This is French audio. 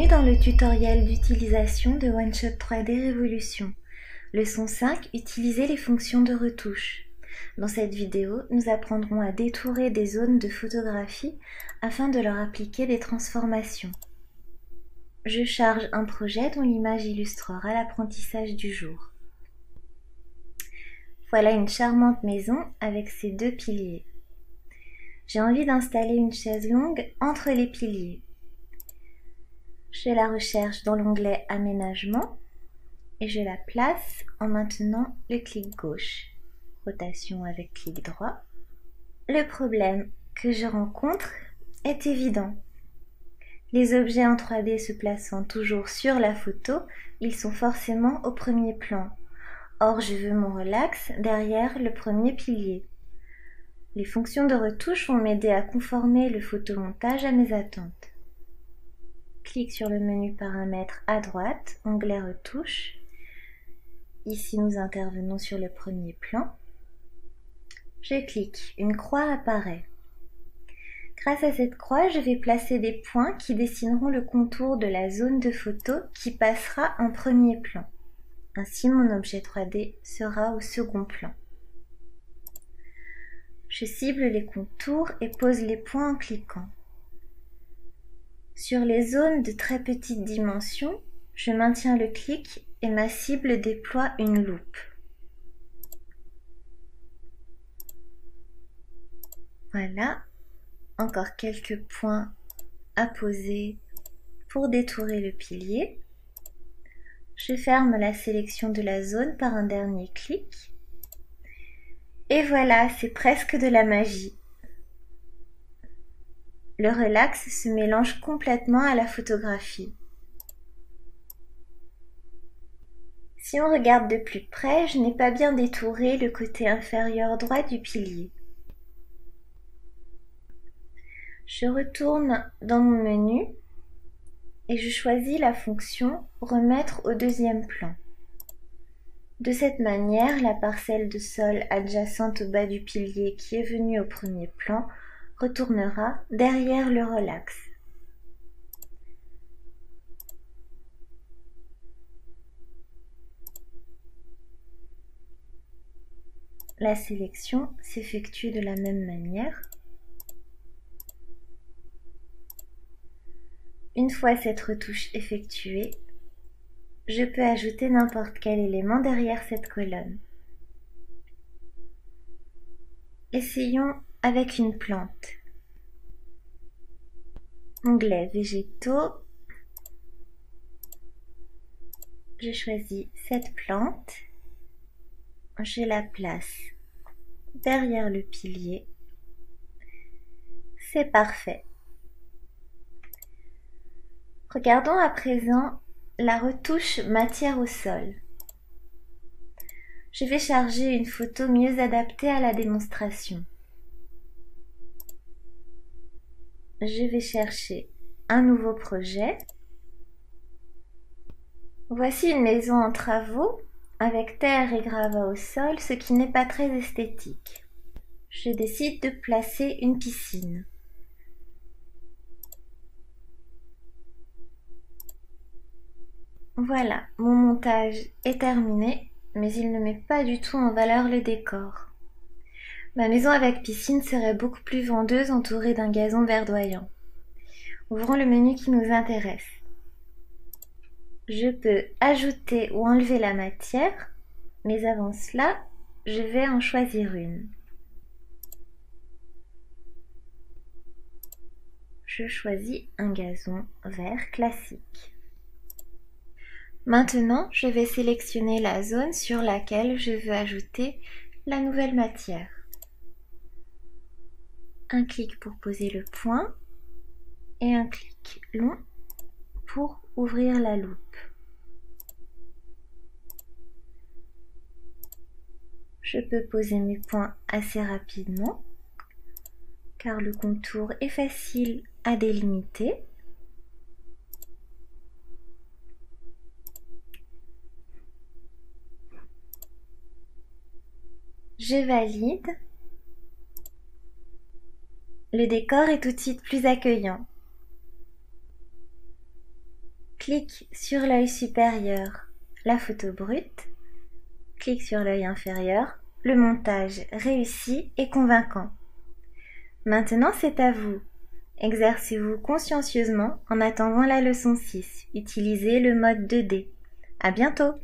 Bienvenue dans le tutoriel d'utilisation de OneShot 3D Révolution. Leçon 5, utiliser les fonctions de retouche. Dans cette vidéo, nous apprendrons à détourer des zones de photographie afin de leur appliquer des transformations. Je charge un projet dont l'image illustrera l'apprentissage du jour. Voilà une charmante maison avec ses deux piliers. J'ai envie d'installer une chaise longue entre les piliers. Je la recherche dans l'onglet Aménagement et je la place en maintenant le clic gauche. Rotation avec clic droit. Le problème que je rencontre est évident. Les objets en 3D se plaçant toujours sur la photo, ils sont forcément au premier plan. Or, je veux mon relax derrière le premier pilier. Les fonctions de retouche vont m'aider à conformer le photomontage à mes attentes. Clique sur le menu Paramètres à droite, onglet Retouche. Ici, nous intervenons sur le premier plan. Je clique, une croix apparaît. Grâce à cette croix, je vais placer des points qui dessineront le contour de la zone de photo qui passera en premier plan. Ainsi, mon objet 3D sera au second plan. Je cible les contours et pose les points en cliquant. Sur les zones de très petite dimension, je maintiens le clic et ma cible déploie une loupe. Voilà, encore quelques points à poser pour détourer le pilier. Je ferme la sélection de la zone par un dernier clic. Et voilà, c'est presque de la magie. Le relax se mélange complètement à la photographie. Si on regarde de plus près, je n'ai pas bien détouré le côté inférieur droit du pilier. Je retourne dans mon menu et je choisis la fonction « Remettre au deuxième plan ». De cette manière, la parcelle de sol adjacente au bas du pilier qui est venue au premier plan retournera derrière le relax. La sélection s'effectue de la même manière. Une fois cette retouche effectuée, je peux ajouter n'importe quel élément derrière cette colonne. Essayons avec une plante. Onglet Végétaux. Je choisis cette plante. Je la place derrière le pilier. C'est parfait. Regardons à présent la retouche matière au sol. Je vais charger une photo mieux adaptée à la démonstration. Je vais chercher un nouveau projet. Voici une maison en travaux avec terre et gravats au sol, ce qui n'est pas très esthétique. Je décide de placer une piscine. Voilà, mon montage est terminé, mais il ne met pas du tout en valeur le décor. Ma maison avec piscine serait beaucoup plus vendeuse entourée d'un gazon verdoyant. Ouvrons le menu qui nous intéresse. Je peux ajouter ou enlever la matière, mais avant cela, je vais en choisir une. Je choisis un gazon vert classique. Maintenant, je vais sélectionner la zone sur laquelle je veux ajouter la nouvelle matière. Un clic pour poser le point et un clic long pour ouvrir la loupe. Je peux poser mes points assez rapidement car le contour est facile à délimiter. Je valide. Le décor est tout de suite plus accueillant. Clique sur l'œil supérieur, la photo brute. Clique sur l'œil inférieur, le montage réussi et convaincant. Maintenant, c'est à vous. Exercez-vous consciencieusement en attendant la leçon 6. Utilisez le mode 2D. À bientôt!